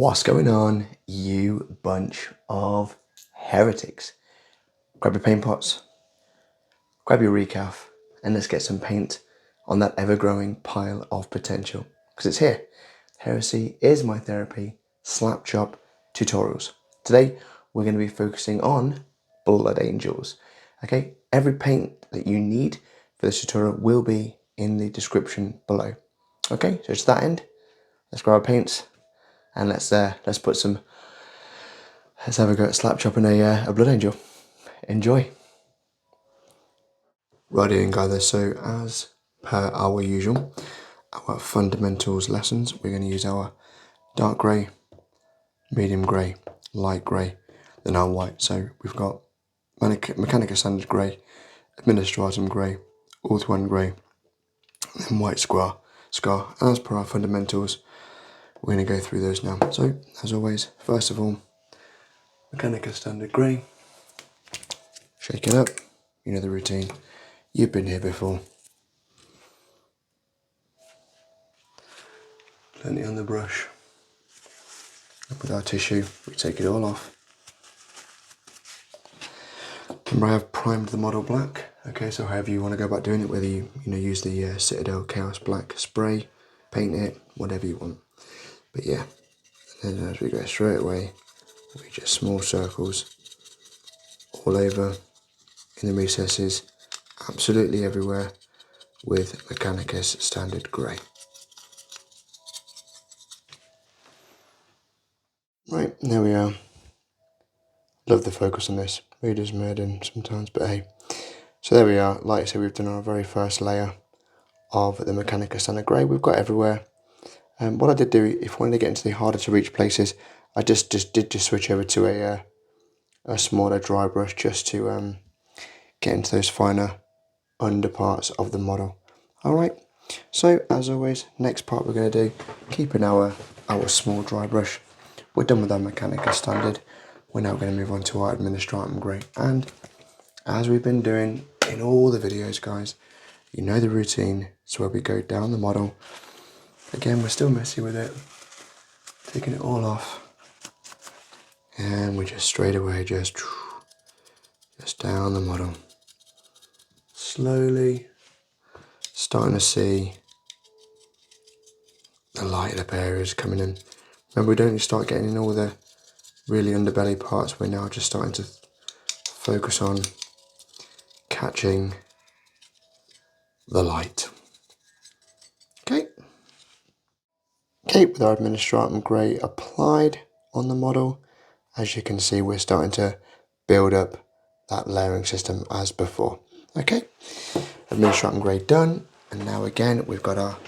What's going on, you bunch of heretics? Grab your paint pots, grab your recaff, and let's get some paint on that ever-growing pile of potential. Because it's here. Heresy is my therapy, SlapChop tutorials. Today, we're going to be focusing on Blood Angels. Okay, every paint that you need for this tutorial will be in the description below. Okay, so to that end, let's grab our paints. And let's have a go at slap chopping a blood angel. Enjoy. Right in, guys. So as per our usual, our fundamentals lessons, we're going to use our dark grey, medium grey, light grey, then our white. So we've got Mechanicus standard grey, Administratum grey, Ulthuan grey, and then white scar. As per our fundamentals, we're going to go through those now. So as always, first of all, Mechanicus standard grey. Shake it up. You know the routine. You've been here before. Plenty on the brush. With our tissue, we take it all off. Remember, I have primed the model black. Okay, so however you want to go about doing it, whether you use the Citadel Chaos Black spray, paint it, whatever you want. But yeah, and then as we go straight away, we just small circles all over in the recesses, absolutely everywhere, with Mechanicus standard grey. Right, there we are. Love the focus on this. Really does murder sometimes, but hey. So there we are. Like I said, we've done our very first layer of the Mechanicus standard grey. We've got everywhere. What I did do, if I wanted to get into the harder to reach places, I just did switch over to a smaller dry brush just to get into those finer underparts of the model. Alright, so as always, next part we're going to do, keeping our small dry brush. We're done with our Mechanicus standard. We're now going to move on to our Administratum grey. And as we've been doing in all the videos, guys, you know the routine. So where we go down the model. Again, we're still messy with it. Taking it all off. And we just straight away, just down the model. Slowly starting to see the lighted up areas coming in. Remember, we don't start getting in all the really underbelly parts. We're now just starting to focus on catching the light. Okay, with our Administratum grey applied on the model, as you can see, we're starting to build up that layering system as before. Okay, Administratum grey done, and now again we've got our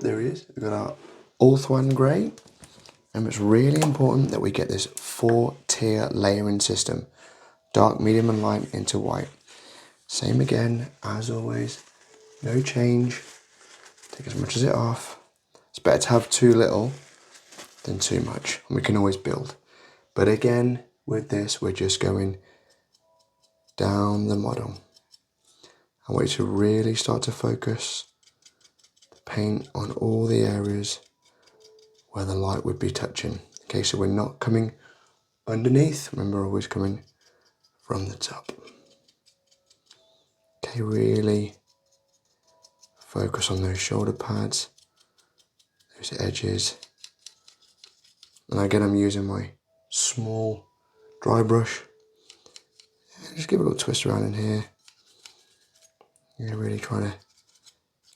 there he is. We've got our Ulthuan grey, and it's really important that we get this 4-tier layering system: dark, medium, and light into white. Same again as always. No change. Take as much as it off. It's better to have too little than too much, and we can always build. But again, with this, we're just going down the model. I want you to really start to focus the paint on all the areas where the light would be touching. Okay, so we're not coming underneath. Remember, always coming from the top. Okay, really focus on those shoulder pads, those edges. And again, I'm using my small dry brush. And just give a little twist around in here. You're really trying to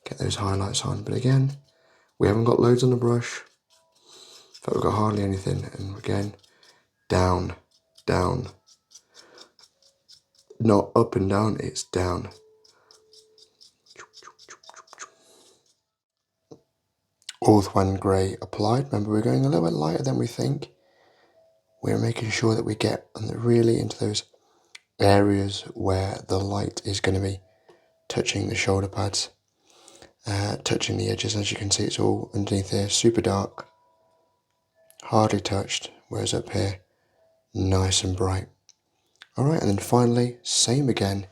get those highlights on. But again, we haven't got loads on the brush. In fact, we've got hardly anything. And again, down, down. Not up and down, it's down. Ulthuan grey applied. Remember, we're going a little bit lighter than we think. We're making sure that we get really into those areas where the light is going to be touching the shoulder pads, touching the edges. As you can see, it's all underneath here, super dark, hardly touched, whereas up here, nice and bright. Alright, and then finally, same again,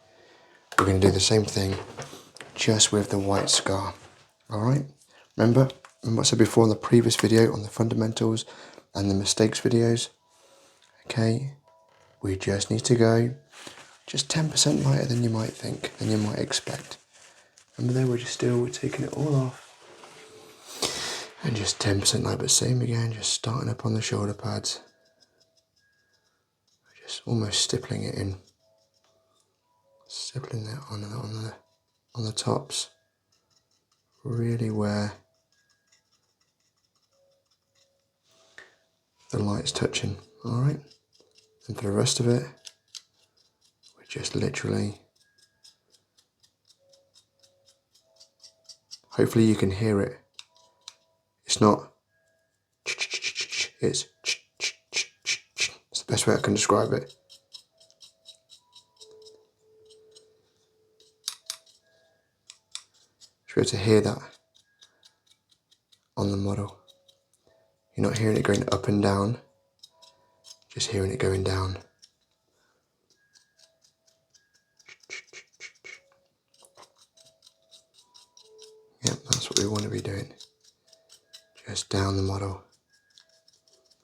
we're going to do the same thing, just with the white scar. Alright, remember, And what I said before in the previous video on the fundamentals and the mistakes videos, okay, we just need to go just 10% lighter than you might think, than you might expect. Remember there, we're taking it all off. And just 10% light, but same again, just starting up on the shoulder pads. Just almost stippling it in. Stippling that on the tops. Really where the light's touching. Alright. And for the rest of it, we're just literally, hopefully you can hear it. It's not, it's the best way I can describe it. Should be able to hear that on the model. You're not hearing it going up and down, just hearing it going down. Yep, that's what we want to be doing. Just down the model.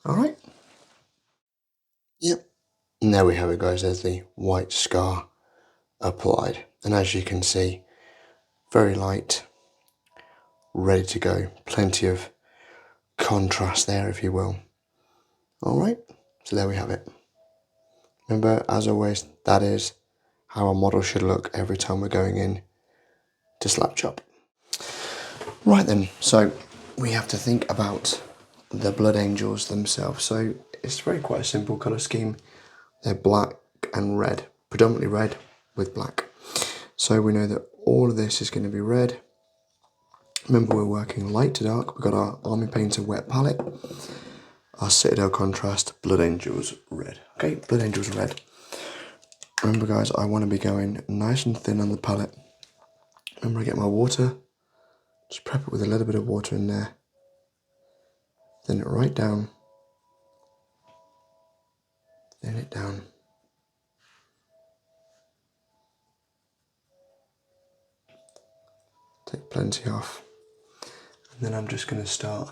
Alright. Yep. And there we have it, guys. There's the white scar applied. And as you can see, very light, ready to go. Plenty of contrast there, if you will. Alright, so there we have it. Remember, as always, that is how a model should look every time we're going in to SlapChop. Right then, so we have to think about the Blood Angels themselves. So it's quite a simple colour scheme. They're black and red, predominantly red with black. So we know that all of this is going to be red. Remember, we're working light to dark. We've got our Army Painter wet palette, our Citadel contrast, Blood Angels red. Okay, Blood Angels red. Remember guys, I want to be going nice and thin on the palette. Remember, I get my water, just prep it with a little bit of water in there. Thin it right down. Thin it down. Take plenty off. And then I'm just going to start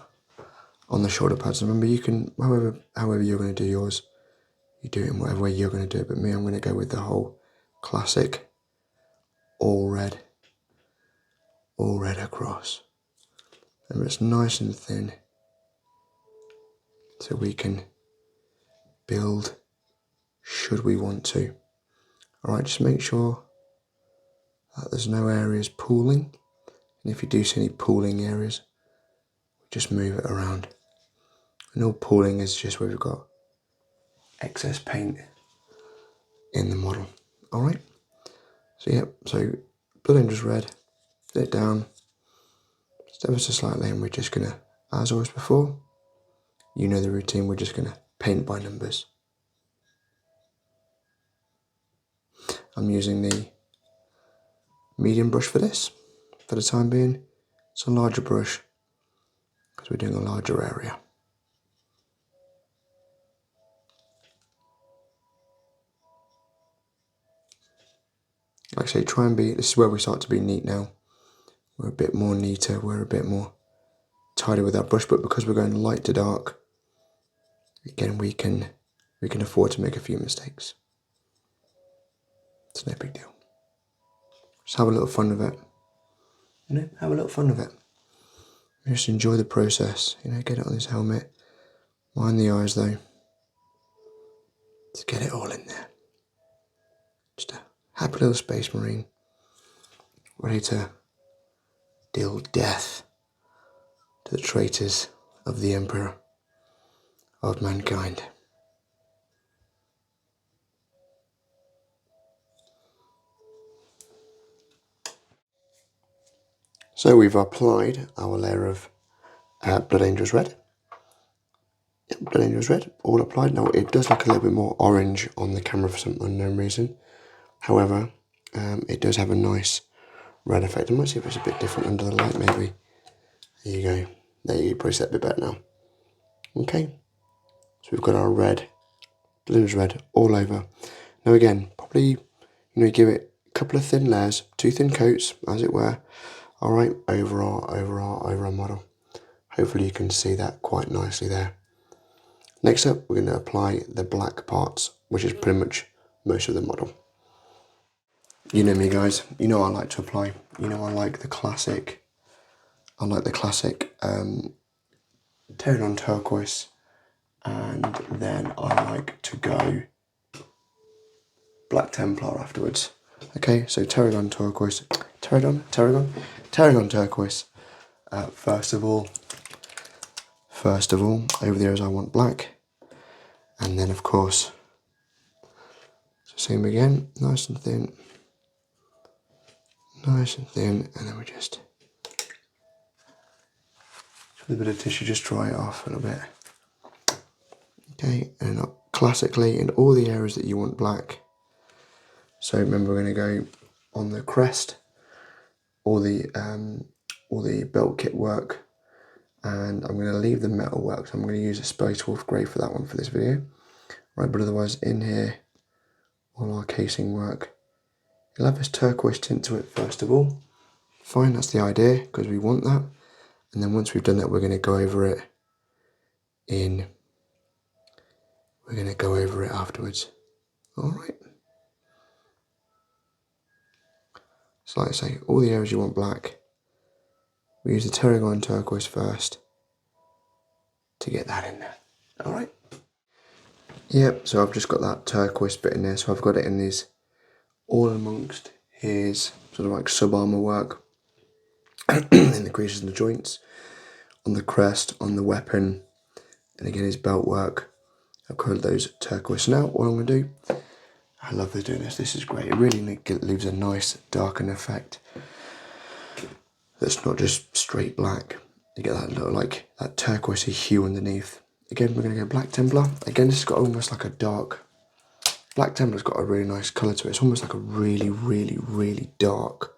on the shoulder pads. Remember, you can, however you're going to do yours, you do it in whatever way you're going to do it. But me, I'm going to go with the whole classic, all red across. Remember, it's nice and thin, so we can build should we want to. Alright, just make sure that there's no areas pooling. And if you do see any pooling areas, just move it around. And all pooling is just where we've got excess paint in the model. Alright, so yep, so Blood Angels red, put it down, just ever so slightly, and we're just going to, as always before, you know the routine, we're just going to paint by numbers. I'm using the medium brush for this, for the time being. It's a larger brush, because we're doing a larger area. Like I say, try and be, this is where we start to be neat now. We're a bit more neater, we're a bit more tidy with our brush, but because we're going light to dark, again, we can afford to make a few mistakes. It's no big deal. Just have a little fun with it. You know, have a little fun with it. Just enjoy the process, you know, get it on this helmet. Mind the eyes though. Just get it all in there. Just a happy little space marine, ready to deal death to the traitors of the Emperor of mankind. So we've applied our layer of Blood Angels red. Yep, Blood Angels red, all applied. Now it does look a little bit more orange on the camera for some unknown reason. However, it does have a nice red effect. I might see if it's a bit different under the light maybe. There you go. There you go, probably see that a bit better now. Okay, so we've got our red, Blood Angels red all over. Now again, probably, give it a couple of thin layers, 2 thin coats, as it were. Alright, over our model. Hopefully you can see that quite nicely there. Next up, we're going to apply the black parts, which is pretty much most of the model. You know me, guys. You know I like to apply. You know I like the classic. Terradon turquoise, and then I like to go black Templar afterwards. Okay, so Terradon turquoise, Terradon turquoise. First of all, over the areas I want black, and then of course, same again, nice and thin, and then we just with a bit of tissue, just dry it off a little bit. Okay, and classically in all the areas that you want black. So remember, we're going to go on the crest, all the belt kit work, and I'm going to leave the metal work. So I'm going to use a Space Wolf Grey for that one for this video. Right, but otherwise in here, all our casing work. You'll have this turquoise tint to it first of all. Fine, that's the idea, because we want that. And then once we've done that, we're going to go over it afterwards. Alright. So like I say, all the areas you want black, we use the Terradon turquoise first to get that in there. Alright. Yep, so I've just got that turquoise bit in there, so I've got it in these all amongst his sort of like sub-armour work in the creases and the joints, on the crest, on the weapon, and again his belt work. I've covered those turquoise. Now what I'm going to do, I love doing this, this is great, it really leaves a nice darkened effect that's not just straight black. You get that little like that turquoisey hue underneath. Again, we're going to go black Templar. Again, this has got almost like a dark, black Templar's got a really nice colour to it. It's almost like a really, really, really dark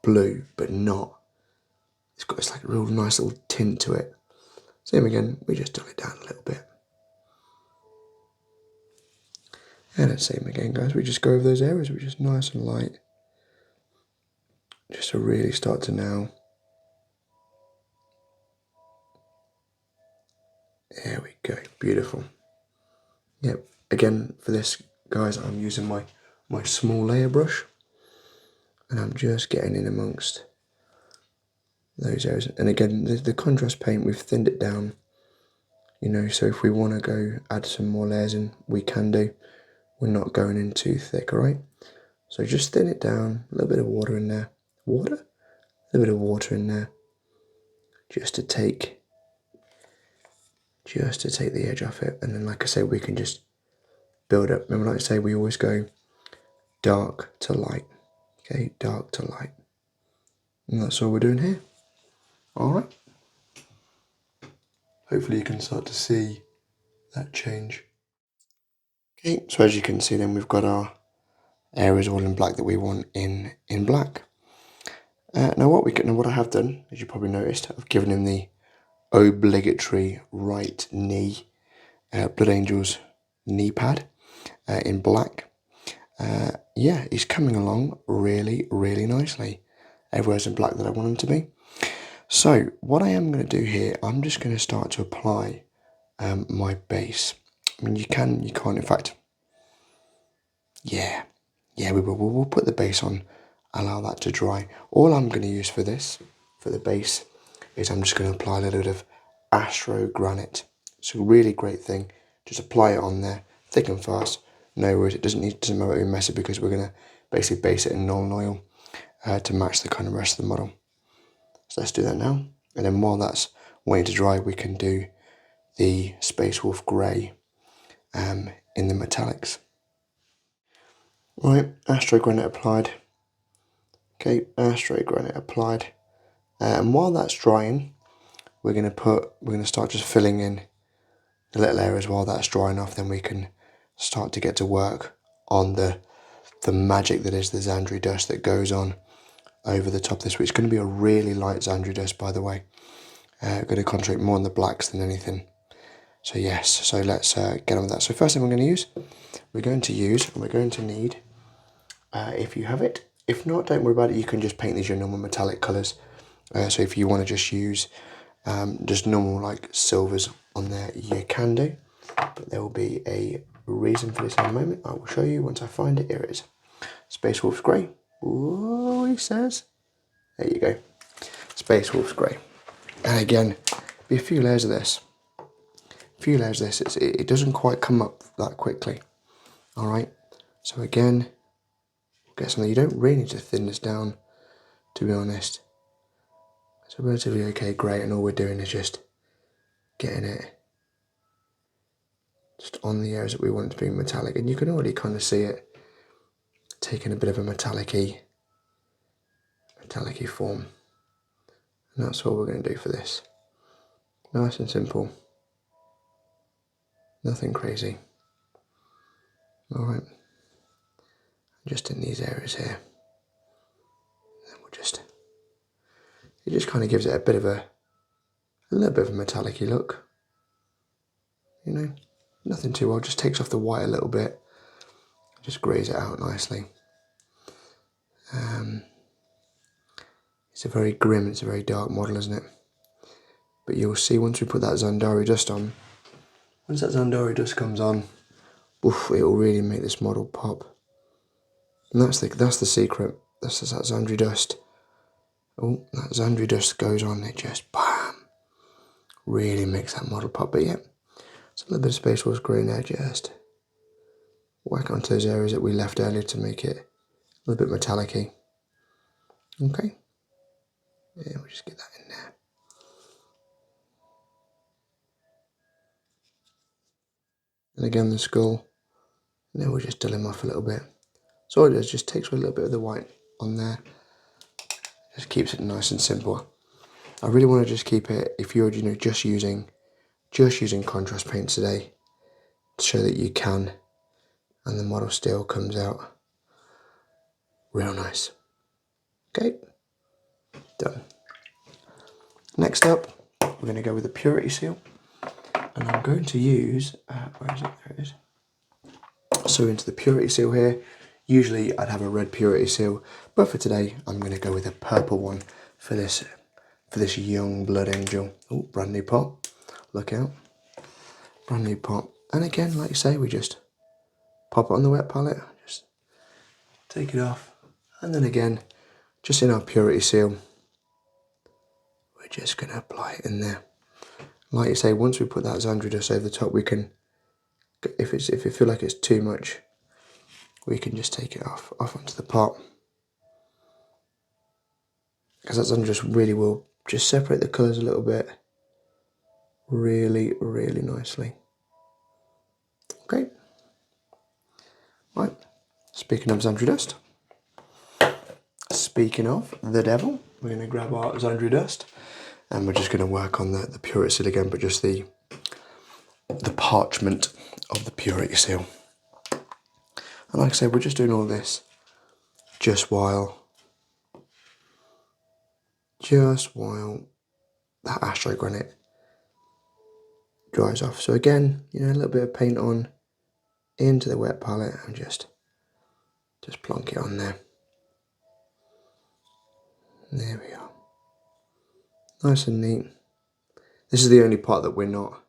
blue, but not. It's got this like a real nice little tint to it. Same again, we just dull it down a little bit. And the same again, guys, we just go over those areas, we're just nice and light. Just to really start to now. There we go, beautiful. Yep, again, for this, guys, I'm using my small layer brush. And I'm just getting in amongst those areas. And again, the contrast paint, we've thinned it down. You know, so if we want to go add some more layers in, we can do. We're not going in too thick, alright? So just thin it down, a little bit of water in there. Water? A little bit of water in there. Just to take the edge off it. And then, like I say, we can just build up. Remember, like I say, we always go dark to light. Okay, dark to light. And that's all we're doing here. Alright. Hopefully you can start to see that change. Okay, so as you can see then, we've got our areas all in black that we want in black. Now what I have done, as you probably noticed, I've given him the obligatory right knee Blood Angels knee pad in black. Yeah, he's coming along really, really nicely. Everywhere's in black that I want him to be. So what I am going to do here, I'm just going to start to apply my base. I mean, you can't, in fact, yeah, we will. We'll put the base on, allow that to dry. All I'm going to use for this, for the base, is I'm just going to apply a little bit of Astrogranite. It's a really great thing. Just apply it on there, thick and fast. No worries, it doesn't matter if we mess it, because we're going to basically base it in Nuln Oil to match the kind of rest of the model. So let's do that now. And then while that's waiting to dry, we can do the Space Wolf Grey in the metallics. Right, Astrogranite applied. Okay, Astrogranite applied. And while that's drying, we're going to start just filling in the little areas while that's drying off. Then we can start to get to work on the magic that is the Zandri Dust that goes on over the top of this. Which is going to be a really light Zandri Dust, by the way. Going to concentrate more on the blacks than anything. So yes, so let's get on with that. So first thing we're going to need, if you have it. If not, don't worry about it. You can just paint these your normal metallic colours. So if you want to just use just normal like silvers on there, you can do. But there will be a reason for this in a moment. I will show you once I find it. Here it is. Space Wolf's Grey. Whoa, he says. There you go. Space Wolf's Grey. And again, be a few layers of this. A few layers of this. It doesn't quite come up that quickly. Alright. So again, we'll get something. You don't really need to thin this down, to be honest. It's a relatively okay grey, and all we're doing is just getting it just on the areas that we want it to be metallic. And you can already kind of see it taking a bit of a metallic-y form. And that's what we're going to do for this. Nice and simple. Nothing crazy. Alright. Just in these areas here. And we'll just... It just kind of gives it a little bit of a metallic-y look. You know, nothing too well, just takes off the white a little bit. Just greys it out nicely. It's a very grim, it's a very dark model, isn't it? But you'll see once we put that Zandri Dust on, once that Zandri Dust comes on, oof, it will really make this model pop. And that's the secret. That's that Zandri Dust. Oh, that Zandri Dust goes on, it just bam, really makes that model pop. But yeah, it's a little bit of Space Wolf's Grey there, just whack onto those areas that we left earlier to make it a little bit metallic-y. Okay. Yeah, we'll just get that in there. And again the skull. And then we'll just dull him off a little bit. So all it does just takes away a little bit of the white on there. Just keeps it nice and simple. I really want to just keep it, if you're just using contrast paints today, to show that you can, and the model still comes out real nice. Okay, done. Next up, we're going to go with the Purity Seal, and I'm going to use, where is it? There it is. So into the Purity Seal here, usually I'd have a red Purity Seal, but for today I'm going to go with a purple one for this young Blood Angel. Oh, brand new pot, look out, brand new pot. And again, like you say, we just pop it on the wet palette, just take it off, and then again, just in our Purity Seal, we're just going to apply it in there. Like you say, once we put that Zandri Dust over the top, we can, if it feel like it's too much, we can just take it off onto the pot. Because that Zandri Dust really will just separate the colours a little bit, really, really nicely. Okay. Right, speaking of Zandri Dust, speaking of the devil, we're going to grab our Zandri Dust, and we're just going to work on the Purity Seal again, but just the parchment of the Purity Seal. And like I said, we're just doing all this just while that Astrogranite dries off. So again, a little bit of paint on into the wet palette and just plonk it on there. There we are. Nice and neat. This is the only part that we're not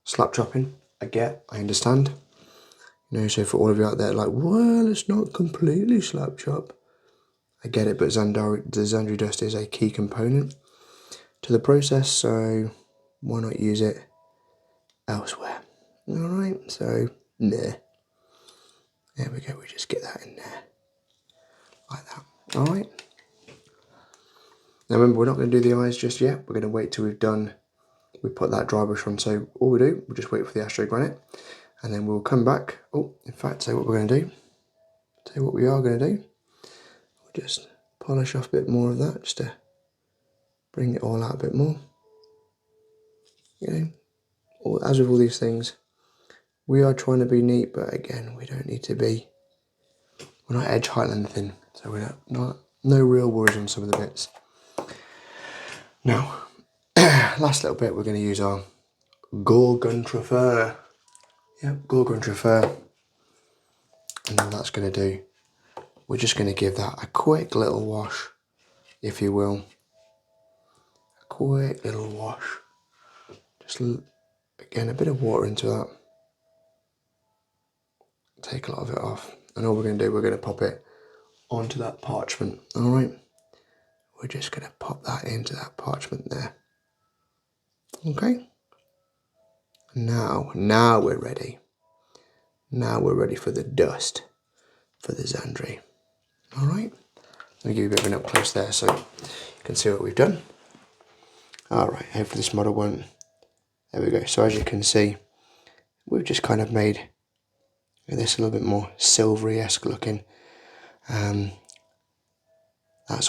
slap chopping. I understand. So for all of you out there like, well, it's not completely slap chop. I get it, but the Zandri Dust is a key component to the process, so why not use it elsewhere? Alright, so there we go, we just get that in there like that. Alright, now remember, we're not going to do the eyes just yet. We're going to wait till we put that dry brush on. So all we do, we'll just wait for the Astrogranite, and then we'll come back. Oh, in fact, say what we're going to do. Tell you what we are going to do. We'll just polish off a bit more of that, just to bring it all out a bit more. As with all these things, we are trying to be neat, but again, we don't need to be. We're not edge height anything, so we're not no real worries on some of the bits. Now, last little bit, we're going to use our Gore grunta. Yep, Gore grunta. And all that's going to do, we're just going to give that a quick little wash, if you will. quick little wash. Just again a bit of water into that. Take a lot of it off, and all we're going to do, we're going to pop it onto that parchment. All right, we're just going to pop that into that parchment there. Okay. Now we're ready. Now we're ready for the dust for the Zandri. All right. Let me give you a bit of an up close there so you can see what we've done. All right. Hopefully this model won't. There we go. So as you can see, we've just kind of made this a little bit more silvery-esque looking. That's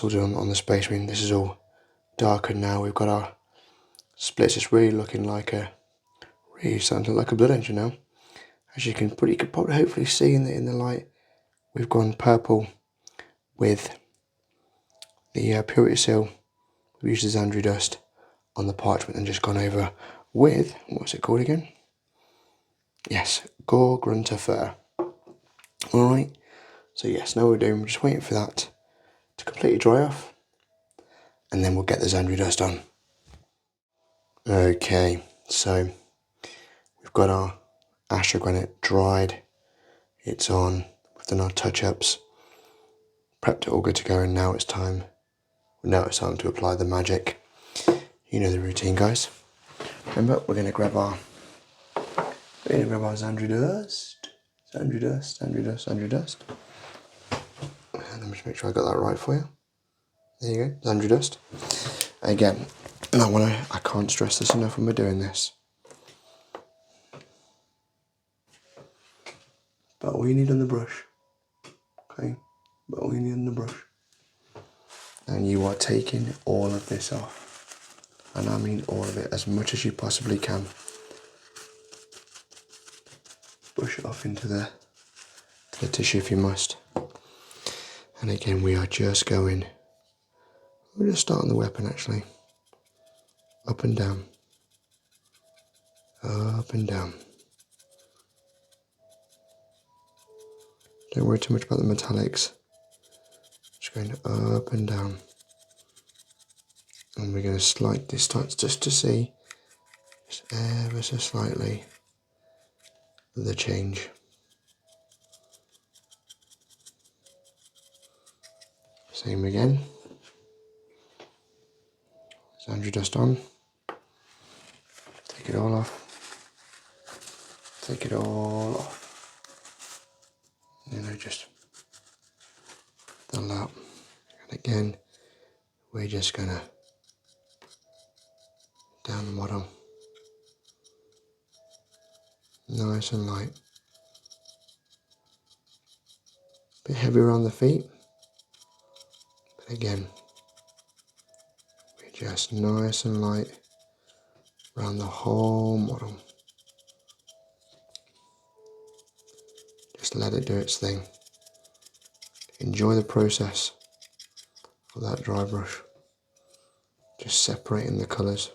all done on the Space Marine. This is all darkened now. We've got our splits. It's really looking like really starting to look like a Blood Angel now. As you could probably hopefully see in the light, we've gone purple with the Purity Seal. We've used the Zandri Dust on the parchment and just gone over with, what's it called again? Yes, Gore Grunta Fur. Alright, so yes, now we're just waiting for that to completely dry off, and then we'll get the Zandri Dust on. Okay, so we've got our Astrogranite dried, it's on, we've done our touch-ups, prepped it all good to go, and now it's time to apply the magic. You know the routine, guys. Remember, we're going to grab our Zandri Dust. Zandri Dust. And let me just make sure I got that right for you. There you go, Zandri Dust. Again, I can't stress this enough when we're doing this. But all you need on the brush. Okay? But all you need on the brush. And you are taking all of this off. And I mean all of it, as much as you possibly can. Brush it off into the tissue if you must. And again, we are just going, we'll just start on the weapon actually. Up and down. Up and down. Don't worry too much about the metallics. Just going up and down. And we're going to slide this starts just to see, just ever so slightly, the change. Same again. Zandri Dust on. Take it all off. Take it all off. Just done that. And again, we're just gonna down the model. Nice and light. Bit heavier on the feet. But again, we're just nice and light around the whole model. Just let it do its thing. Enjoy the process of that dry brush. Just separating the colours.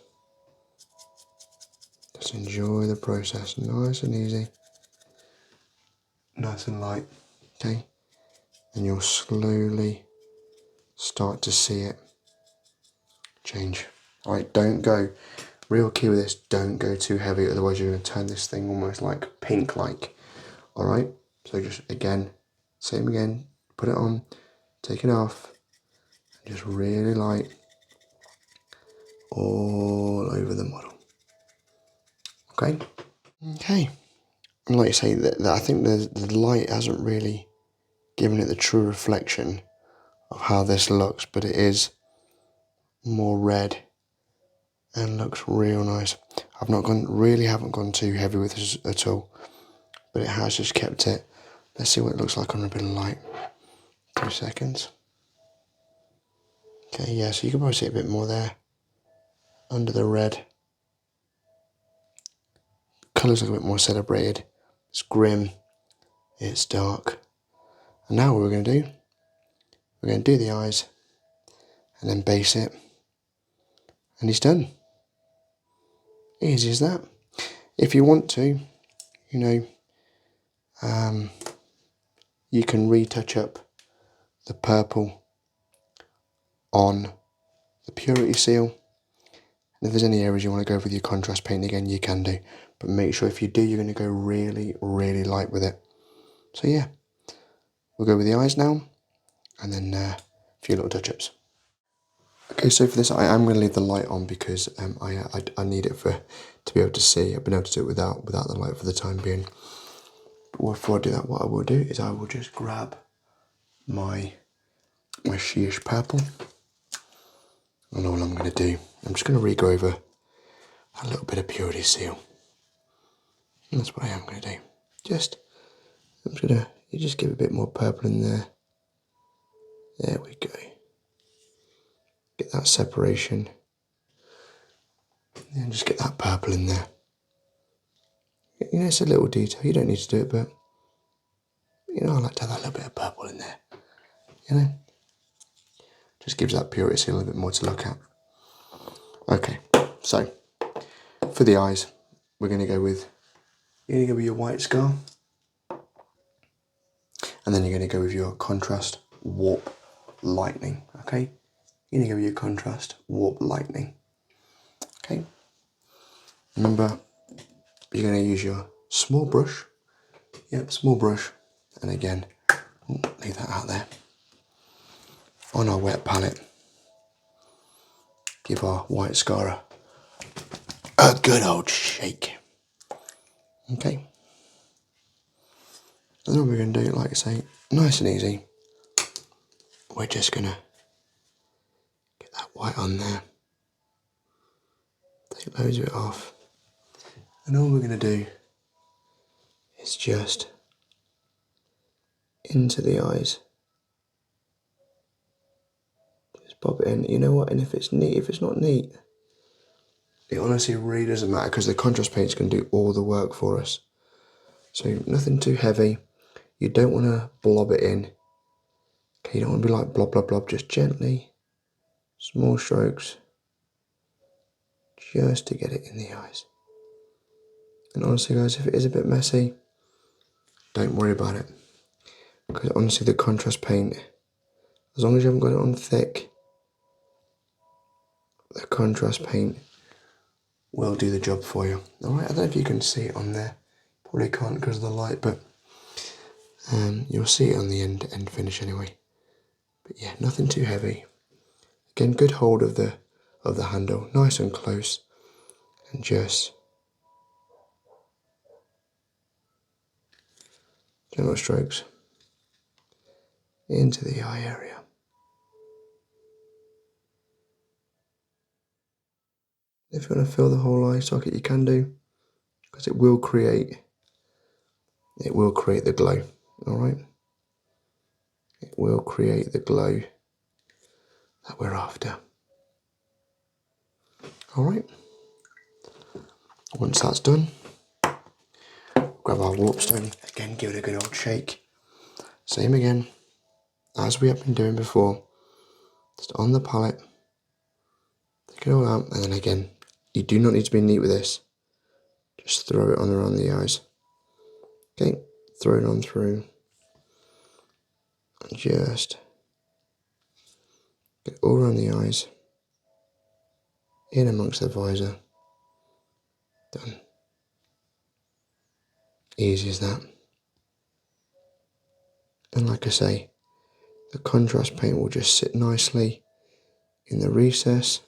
Just enjoy the process, nice and easy. Nice and light, okay? And you'll slowly start to see it change. Alright, don't go, real key with this, don't go too heavy, otherwise you're going to turn this thing almost like pink-like. Alright, so just again, same again, put it on, take it off, and just really light all over the model. Okay? Okay. And like you say, that I think the light hasn't really given it the true reflection of how this looks, but it is more red and looks real nice. I've not haven't gone too heavy with this at all, but it has just kept it. Let's see what it looks like on a bit of light. 2 seconds. Okay, yeah, so you can probably see a bit more there under the red. Colours look a bit more celebrated. It's grim, it's dark. And now what we're going to do, we're going to do the eyes and then base it, and he's done. Easy as that. If you want to, you can retouch up the purple on the Purity Seal And if there's any areas you want to go with your contrast paint again, you can do. But make sure if you do, you're going to go really, really light with it. So yeah, we'll go with the eyes now, and then a few little touch-ups. Okay, so for this, I am going to leave the light on because I need it to be able to see. I've been able to do it without the light for the time being. But before I do that, what I will do is I will just grab my Shyish purple, and all I'm going to do, I'm just going to re-go over a little bit of purity seal. And that's what I am going to do. I'm just going to just give a bit more purple in there. There we go. Get that separation. And just get that purple in there. You know, it's a little detail. You don't need to do it, but you know, I like to have that little bit of purple in there. You know, just gives that purity seal a little bit more to look at. Okay, so for the eyes, we're going to go with your white scar, and then you're going to go with your contrast warp lightning. Okay, you're going to go with your contrast warp lightning. Okay, remember you're going to use your small brush. Yep, small brush, and again, leave that out there. On our wet palette, give our white scar a good old shake. Okay. And then what we're going to do, like I say, nice and easy. We're just going to get that white on there. Take loads of it off. And all we're going to do is just into the eyes. Just pop it in. You know what? And if it's neat, if it's not neat, it honestly really doesn't matter because the contrast paint's going to do all the work for us. So nothing too heavy. You don't want to blob it in. Okay, you don't want to be like blob, blob, blob. Just gently, small strokes, just to get it in the eyes. And honestly, guys, if it is a bit messy, don't worry about it. Because honestly, the contrast paint, as long as you haven't got it on thick, the contrast paint will do the job for you. Alright, I don't know if you can see it on there. Probably can't because of the light, but you'll see it on the end finish anyway. But yeah, nothing too heavy. Again, good hold of the handle, nice and close, and just gentle strokes into the eye area. If you want to fill the whole eye socket, you can do, because it will create the glow. All right, it will create the glow that we're after. All right. Once that's done, grab our warpstone again, give it a good old shake. Same again as we have been doing before. Just on the palette, take it all out, and then again, you do not need to be neat with this. Just throw it on around the eyes. Okay, throw it on through. And just get it all around the eyes. In amongst the visor. Done. Easy as that. And like I say, the contrast paint will just sit nicely in the recess.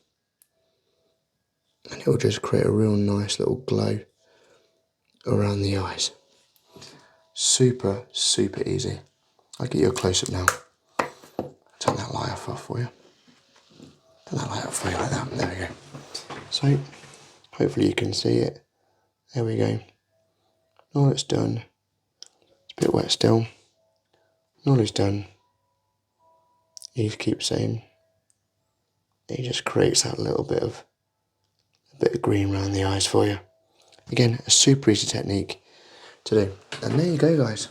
And it will just create a real nice little glow around the eyes. Super, super easy. I'll get you a close-up now. Turn that light off for you. Turn that light off for you like that. There we go. So, hopefully you can see it. There we go. All it's done. It's a bit wet still. All it's done. You just keep saying. It just creates that little bit of green around the eyes for you. Again, a super easy technique to do. And there you go, guys.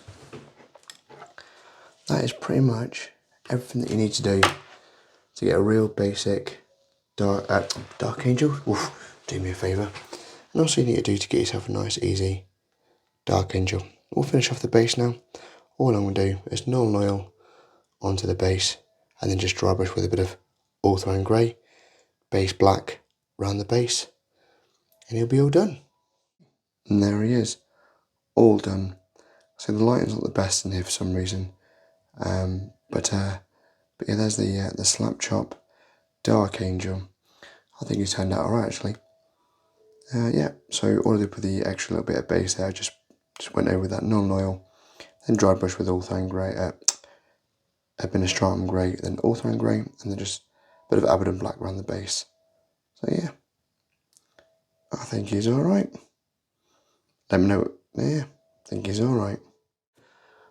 That is pretty much everything that you need to do to get a real basic dark angel. Oof, do me a favour. And also you need to do to get yourself a nice, easy dark angel. We'll finish off the base now. All I'm going to do is normal oil onto the base and then just dry brush with a bit of Ulthuan grey, base black, around the base, and he'll be all done. And there he is, all done. So the lighting's not the best in here for some reason, but yeah, there's the SlapChop Dark Angel. I think he's turned out alright actually. Yeah, so all I did with the extra little bit of base there, just went over with that non-oil, then dry brush with Ulthuan Grey, Administratum Grey, then Ulthuan Grey, and then just a bit of Abaddon Black around the base. So yeah, I think he's alright. Let me know, yeah, I think he's alright.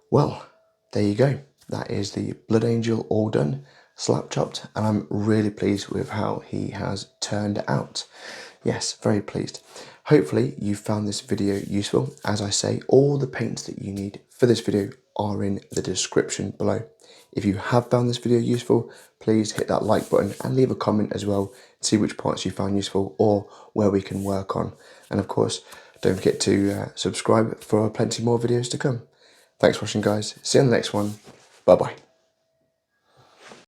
Well, there you go. That is the Blood Angel all done, slap chopped, and I'm really pleased with how he has turned out. Yes, very pleased. Hopefully you found this video useful. As I say, all the paints that you need for this video are in the description below. If you have found this video useful, please hit that like button and leave a comment as well to see which parts you found useful or where we can work on. And of course, don't forget to subscribe for plenty more videos to come. Thanks for watching, guys. See you on the next one. Bye-bye.